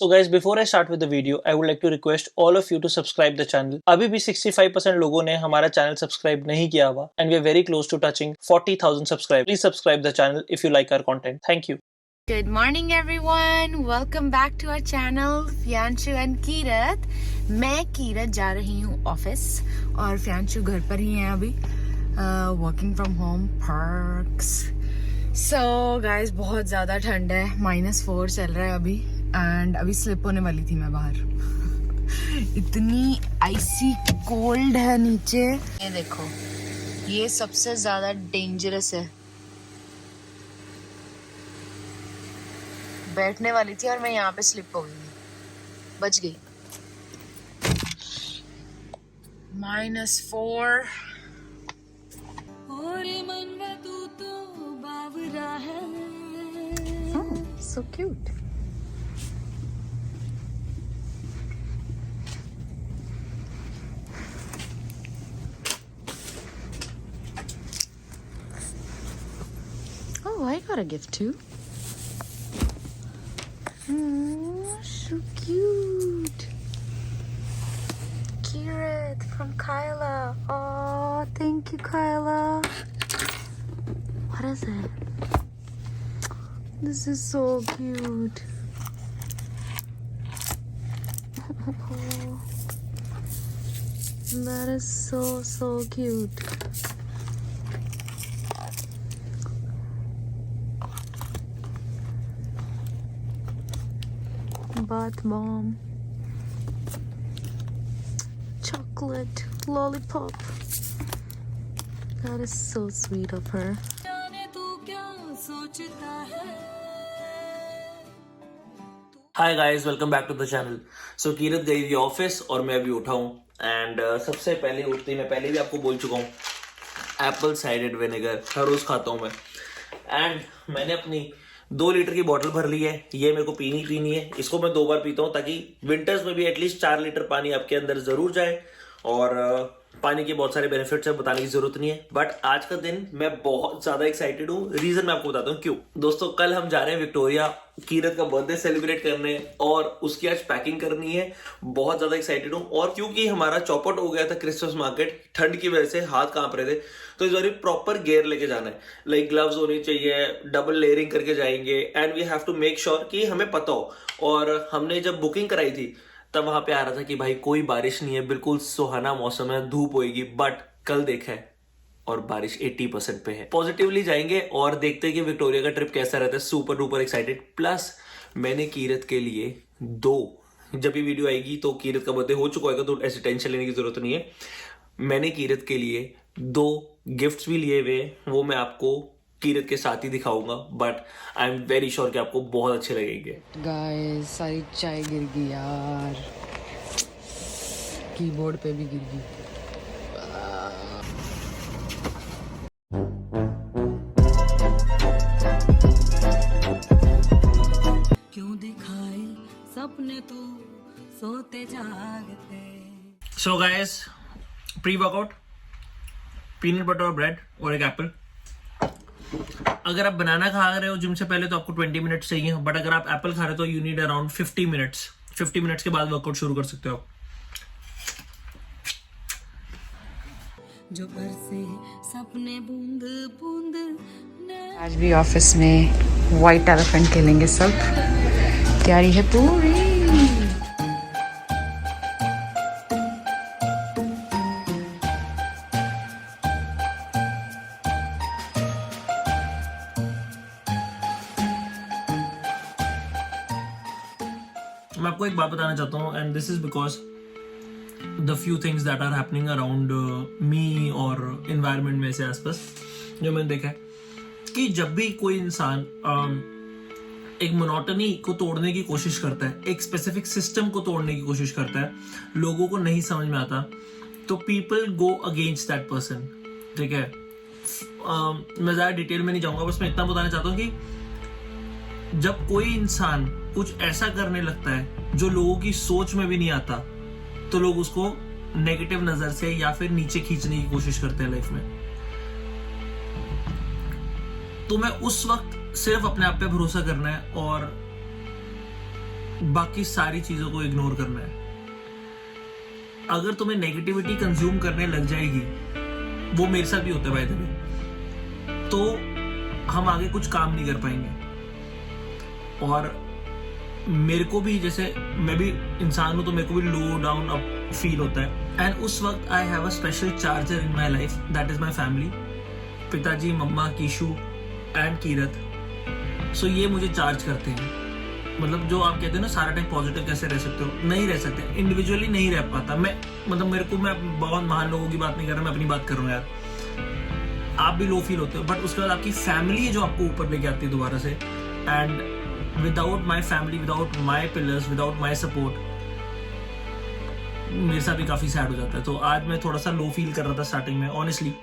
So guys, before I start with the video, I would like to request all of you to subscribe the channel. अभी भी 65% लोगों ने हमारा channel subscribe नहीं किया हुआ and we are very close to touching 40,000 subscribers. Please subscribe the channel if you like our content. Thank you. Good morning everyone. Welcome back to our channel Fianshu and Kirat. मैं किरत जा रही हूँ office और फियांशु घर पर ही है अभी working from home perks. So guys बहुत ज़्यादा ठंड है, -4 चल रहा है अभी एंड अभी स्लिप होने वाली थी मैं बाहर. इतनी आइसी कोल्ड है नीचे. ये देखो, ये सबसे ज़्यादा डेंजरस है. बैठने वाली थी और मैं यहाँ पे स्लिप हो गई, बच गई. -4. Oh, so cute. Oh, I got a gift too. So cute. Kirat from Kyla. Oh, thank you, Kyla. What is it? This is so cute. Oh, that is so cute. Bath bomb, chocolate lollipop. That is so sweet of her. Hi guys, welcome back to the channel. So Kirat गई थी office और मैं अभी उठा हूँ and सबसे पहले उठते ही मैं पहले भी आपको बोल चुका हूँ एप्पल साइडेड विनेगर हर रोज खाता हूँ मैं. एंड मैंने अपनी 2 लीटर की बोतल भर ली है. ये मेरे को पीनी है. इसको मैं 2 बार पीता हूँ ताकि विंटर्स में भी एटलीस्ट 4 लीटर पानी आपके अंदर जरूर जाए. और पानी के बहुत सारे बेनिफिट्स है, बताने की जरूरत नहीं है. बट आज का दिन मैं बहुत ज्यादा एक्साइटेड हूँ. रीजन मैं आपको बताता हूँ क्यों. दोस्तों, कल हम जा रहे हैं विक्टोरिया कीरत का बर्थडे सेलिब्रेट करने और उसकी आज पैकिंग करनी है. बहुत ज्यादा एक्साइटेड हूँ. और क्योंकि हमारा चौपट हो गया था क्रिसमस मार्केट, ठंड की वजह से हाथ कांप रहे थे, तो इस बार प्रॉपर गियर लेके जाना है. लाइक ग्लव्स होनी चाहिए, डबल लेयरिंग करके जाएंगे and we have to make sure कि हमें पता हो. और हमने जब बुकिंग कराई थी तब वहां पे आ रहा था कि भाई कोई बारिश नहीं है, बिल्कुल सुहाना मौसम है, धूप होएगी. बट कल देखा है और बारिश 80% पे है. पॉजिटिवली जाएंगे और देखते हैं कि विक्टोरिया का ट्रिप कैसा रहता है. Super duper excited. प्लस मैंने कीरत के लिए 2, जब भी वीडियो आएगी तो कीरत का बर्थडे हो चुका होगा तो ऐसे टेंशन लेने की जरूरत नहीं है. मैंने कीरत के लिए 2 गिफ्ट्स भी लिए हुए, वो मैं आपको कीरत के साथ ही दिखाऊंगा. But I am very sure कि आपको बहुत अच्छे लगेंगे. गाइस, सारी चाय गिर गई यार, कीबोर्ड पे भी गिर गई. क्यों दिखाए सपने तो सोते जागते. So guys, pre workout, peanut butter और ब्रेड और एक एप्पल. अगर आप बनाना खा रहे हो जिम से पहले तो आपको 20 मिनट्स चाहिए. बट अगर आप एप्पल खा रहे हो तो you need around 50 minutes. 50 minutes के बाद वर्कआउट शुरू कर सकते हो आप. जो बरसे सपने बूंद बूंद. आज भी ऑफिस में व्हाइट एलिफेंट खेलेंगे सब. तैयारी है पूरी. मैं आपको एक बात बताना चाहता हूँ and this is because the few things that are happening around me और इन्वायरमेंट में से आसपास जो मैंने देखा है कि जब भी कोई इंसान एक मोनोटनी को तोड़ने की कोशिश करता है, एक स्पेसिफिक सिस्टम को तोड़ने की कोशिश करता है, लोगों को नहीं समझ में आता तो people go against that person. ठीक है, मैं ज्यादा डिटेल में नहीं जाऊंगा, बस मैं इतना बताना चाहता हूँ कि जब कोई इंसान कुछ ऐसा करने लगता है जो लोगों की सोच में भी नहीं आता तो लोग उसको नेगेटिव नजर से या फिर नीचे खींचने की कोशिश करते हैं लाइफ में। तो मैं उस वक्त सिर्फ अपने आप पे भरोसा करना है और बाकी सारी चीज़ों को इग्नोर करना है। अगर तुम्हें नेगेटिविटी कंज्यूम करने लग जाएगी, वो मेरे साथ भी होता है भाई तभी, तो हम आगे कुछ काम नहीं कर पाएंगे। और मेरे को भी, जैसे मैं भी इंसान हूं, तो मेरे को भी लो डाउन अप फील होता है। एंड उस वक्त I have a special charger in my life, that is my family, पिताजी, मम्मा, कीशु एंड कीरत। सो ये मुझे चार्ज करते हैं। मतलब जो आप कहते हो ना सारा टाइम पॉजिटिव कैसे रह सकते हो, नहीं रह सकते, इंडिविजुअली नहीं रह पाता मैं। मतलब मेरे को, मैं बहुत महान लोगों की बात नहीं कर रहा, मैं अपनी बात कर रहा हूँ यार। आप भी लो फील होते हो, बट उसके बाद आपकी फैमिली है जो आपको ऊपर लेके आती है दोबारा से। And without my family, without my pillars, without my support, मेरे साथ भी काफ़ी सैड हो जाता है। तो आज मैं थोड़ा सा लो फील कर रहा था स्टार्टिंग में ऑनेस्टली,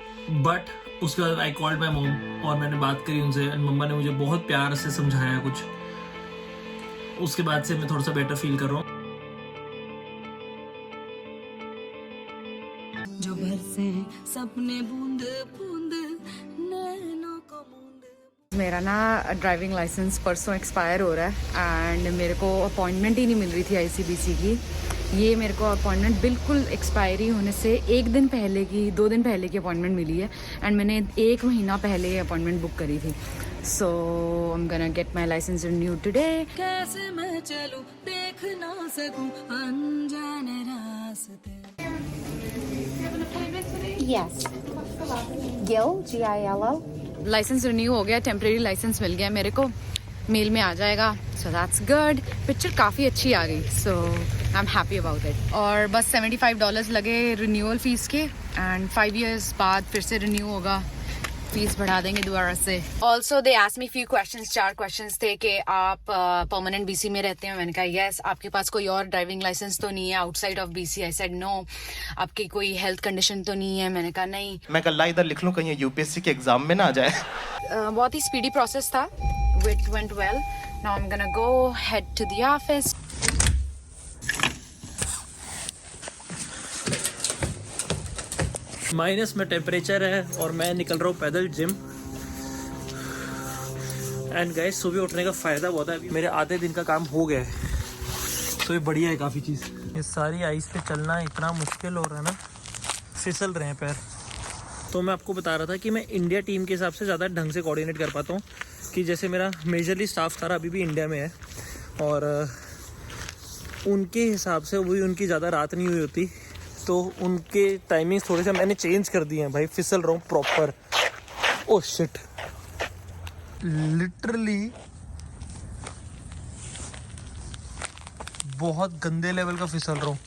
बट उसके बाद आई कॉल्ड माई मॉम और मैंने बात करी उनसे, एंड मम्मा ने मुझे बहुत प्यार से समझाया कुछ। उसके बाद से मैं थोड़ा सा बेटर फील कर रहा हूँ। जो बरसे सपने बूंद बूंद नैनों को मूंद। मेरा ना ड्राइविंग लाइसेंस परसों एक्सपायर हो रहा है एंड मेरे को अपॉइंटमेंट ही नहीं मिल रही थी ICBC की। ये मेरे को अपॉइंटमेंट बिल्कुल एक्सपायरी होने से 1 दिन पहले की, 2 दिन पहले की अपॉइंटमेंट मिली है एंड मैंने 1 महीना पहले ये अपॉइंटमेंट बुक करी थी। So I am gonna get my licence renewed today. कैसे मैं चलूं देख ना सकूं अनजाने रास्ते। Yes. Gil, GILL. License renew हो गया, टेम्परेरी लाइसेंस मिल गया मेरे को, मेल में आ जाएगा। So that's good. पिक्चर काफ़ी अच्छी आ गई, so I am happy about it. और बस $75 लगे रिन्यूअल फीस के, एंड 5 years बाद फिर से रिन्यू होगा, फीस बढ़ा देंगे दोबारा से। Also they asked me few questions, 4 questions थे कि आप परमानेंट BC में रहते हैं। मैंने कहा यस। आपके पास कोई और ड्राइविंग लाइसेंस तो नहीं है outside of BC? I said no. आपकी कोई हेल्थ कंडीशन तो नहीं है? मैंने कहा नहीं। मैं कल इधर लिख लूं कहीं UPSC के एग्जाम में ना आ जाए। बहुत ही स्पीडी प्रोसेस था, it went well. Now I am gonna go head to the office. Minus में टेम्परेचर है और मैं निकल रहा हूँ पैदल जिम। एंड गाइस, सुबह उठने का फ़ायदा बहुत है। मेरे आधे दिन का काम हो गया है, तो ये बढ़िया है काफ़ी चीज़। ये सारी आइस पे चलना इतना मुश्किल हो रहा है ना, फिसल रहे हैं पैर। तो मैं आपको बता रहा था कि मैं इंडिया टीम के हिसाब से ज़्यादा ढंग से कोऑर्डिनेट कर पाता हूँ, कि जैसे मेरा मेजरली स्टाफ सारा अभी भी इंडिया में है, और उनके हिसाब से वही उनकी ज़्यादा रात नहीं हुई होती, तो उनके टाइमिंग्स थोड़े से मैंने चेंज कर दिए हैं। भाई फिसल रहा हूँ प्रॉपर। ओह शिट, लिटरली बहुत गंदे लेवल का फिसल रहा हूँ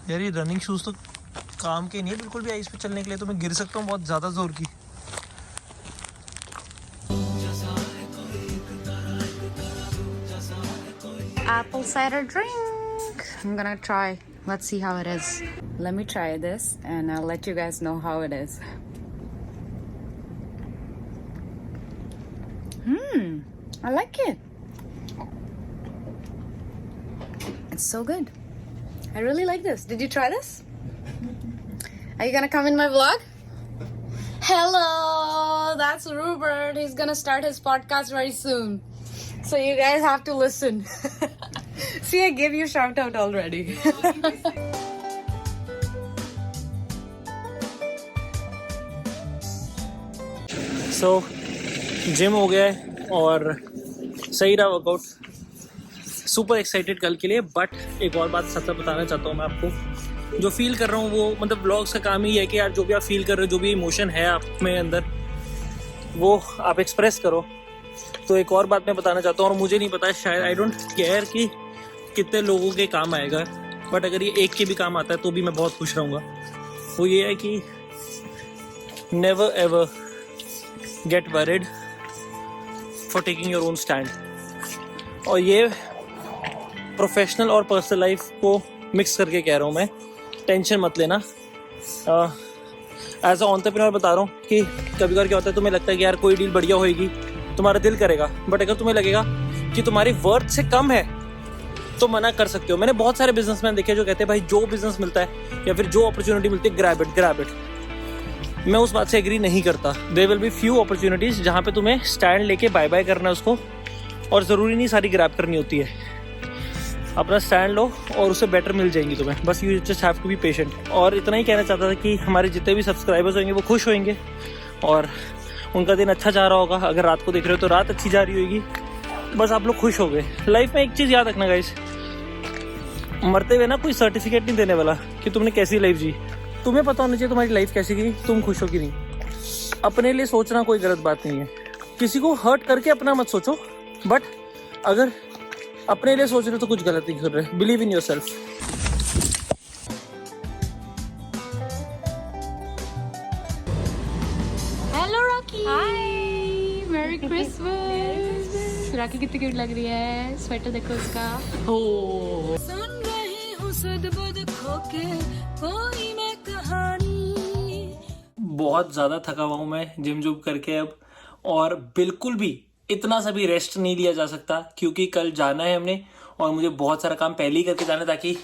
यार। ये रनिंग शूज़ तो काम के नहीं है बिल्कुल भी आइस पे चलने के लिए, तो मैं गिर सकता हूँ बहुत ज़्यादा ज़ोर की। Apple cider drink. I'm gonna try. Let's see how it is. Let me try this and I'll let you guys know how it is. I like it. It's so good. I really like this. Did you try this? Are you gonna come in my vlog? Hello, that's Rupert. He's gonna start his podcast very soon. So you guys have to listen. See, I gave you shout out already. So, gym हो गया है और सही रहा workout. Super excited कल के लिए। But एक और बात सच बताना चाहता हूँ मैं आपको, जो फील कर रहा हूँ वो, मतलब ब्लॉग्स का काम ही है कि यार जो भी आप फील कर रहे हो, जो भी इमोशन है आप में अंदर, वो आप एक्सप्रेस करो। तो एक और बात मैं बताना चाहता हूँ, और मुझे नहीं पता, शायद आई डोंट केयर कि कितने लोगों के काम आएगा, बट अगर ये एक के भी काम आता है तो भी मैं बहुत खुश रहूँगा। वो ये है कि never ever get worried for taking your own stand. और ये प्रोफेशनल और पर्सनल लाइफ को मिक्स करके कह रहा हूँ मैं, टेंशन मत लेना। एज अ एंटरप्रेन्योर बता रहा हूँ कि कभी कभार क्या होता है, तुम्हें लगता है कि यार कोई डील बढ़िया होएगी, तुम्हारा दिल करेगा, बट अगर तुम्हें लगेगा कि तुम्हारी वर्थ से कम है तो मना कर सकते हो। मैंने बहुत सारे बिजनेसमैन देखे जो कहते हैं भाई जो बिजनेस मिलता है या फिर जो अपॉर्चुनिटी मिलती है ग्रैब इट। मैं उस बात से एग्री नहीं करता। There will be few opportunities जहाँ पे तुम्हें स्टैंड लेके बाय बाय करना है उसको, और ज़रूरी नहीं सारी ग्रैब करनी होती है, अपना स्टैंड लो और उससे बेटर मिल जाएंगी तुम्हें, बस you just have to be patient. और इतना ही कहना चाहता था कि हमारे जितने भी सब्सक्राइबर्स होंगे वो खुश होंगे और उनका दिन अच्छा जा रहा होगा। अगर रात को देख रहे हो तो रात अच्छी जा रही होगी, बस आप लोग खुश हो गए। लाइफ में एक चीज़ याद रखना गाइस, मरते हुए ना कोई सर्टिफिकेट नहीं देने वाला कि तुमने कैसी लाइफ जी, तुम्हें पता होना चाहिए तुम्हारी लाइफ कैसी गई, तुम खुश हो कि नहीं। अपने लिए सोचना कोई गलत बात नहीं है, किसी को हर्ट करके अपना मत सोचो, बट अगर अपने लिए सोच रहे हो तो कुछ गलत नहीं कर रहे। Believe in your self. Hello Rocky, hi, merry Christmas. Rocky कितनी क्यूट लग रही है, स्वेटर देखो उसका। हो सुन रही हूँ सदबद खोके कोई मैं कहानी। बहुत ज़्यादा थका हुआ हूँ मैं जिम जुम करके अब, और बिल्कुल भी इतना सा भी रेस्ट नहीं लिया जा सकता क्योंकि कल जाना है हमने और मुझे बहुत सारा काम पहले ही करके जाना है ताकि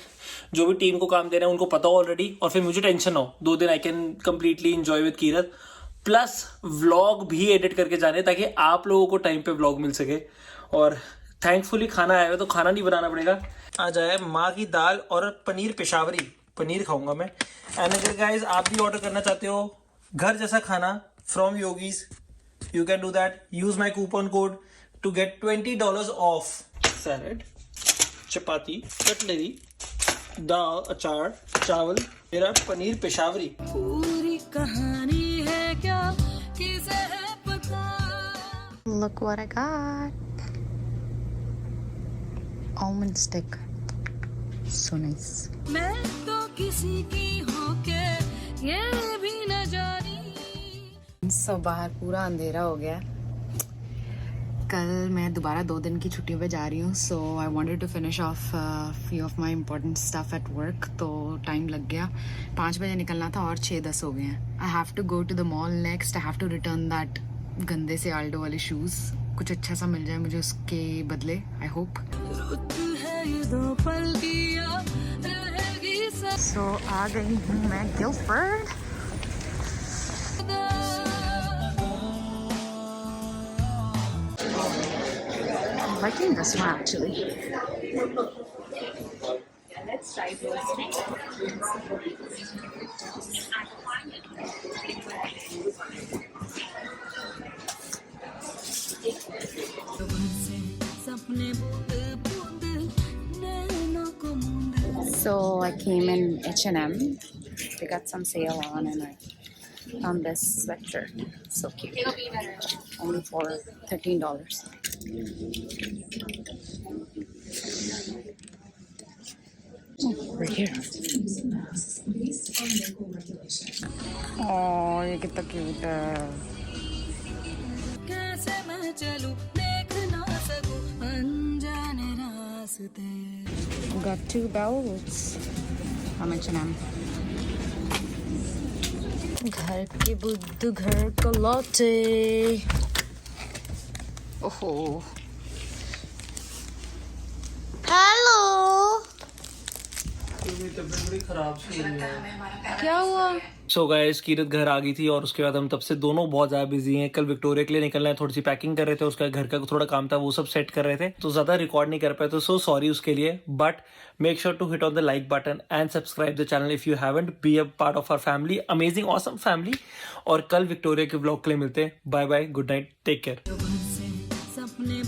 जो भी टीम को काम दे रहे हैं उनको पता हो ऑलरेडी और फिर मुझे टेंशन ना हो। 2 दिन I can completely enjoy with Keerat, plus vlog भी एडिट करके जाने ताकि आप लोगों को टाइम पे व्लॉग मिल सके। और थैंकफुली खाना आया है तो खाना नहीं बनाना पड़ेगा। आ जाए माँ की दाल और पनीर पेशावरी, पनीर खाऊंगा मैं। एंड अगर गाइस आप भी ऑर्डर करना चाहते हो घर जैसा खाना from yogis, you can do that. Use my coupon code to get $20 off. Salad, chapati, cutlery, दाल, अचार, चावल, मेरा पनीर पेशावरी। पूरी कहानी है क्या किसे है पता। look what I got, almond stick, so nice। मैं तो किसी की होके ये भी न जानी। सो बाहर पूरा अंधेरा हो गया। कल मैं दोबारा 2 दिन की छुट्टियों पे जा रही हूँ, so I wanted to finish off few of my important stuff at work, तो टाइम लग गया। 5 बजे निकलना था और 6:10 हो गए हैं। I have to go to the mall next, I have to return that गंदे से आल्डो वाले शूज़। कुछ अच्छा सा मिल जाए मुझे उसके बदले, आई होप। रुत है ये 2 पल की याद रहेगी सो आ गई हूँ मैं Guilford. liking this one actually. Let's try those. So I came in H&M. They got some sale on and I found this sweatshirt. So cute. Only for $13. Right here. Oh, ये कितना क्यूट है। कैसे मैं चलूं देख ना सकूं अनजाने रास्ते। Got 2 belts from H&M. घर के बुद्धू घर को लौटे। ओहो, हेलो, बड़ी खराब सी क्या हुआ? सो गाइस कीरत घर आ गई थी और उसके बाद हम तब से दोनों बहुत ज़्यादा बिजी हैं। कल विक्टोरिया के लिए निकलना है, थोड़ी सी पैकिंग कर रहे थे, उसका घर का थोड़ा काम था वो सब सेट कर रहे थे, तो ज़्यादा रिकॉर्ड नहीं कर पाए, तो सो सॉरी उसके लिए। But make sure to hit on the like button and subscribe the channel if you haven't, be a part of our family, amazing awesome family. और कल विक्टोरिया के व्लॉग के लिए मिलते हैं। Bye bye, good night, take care. सपने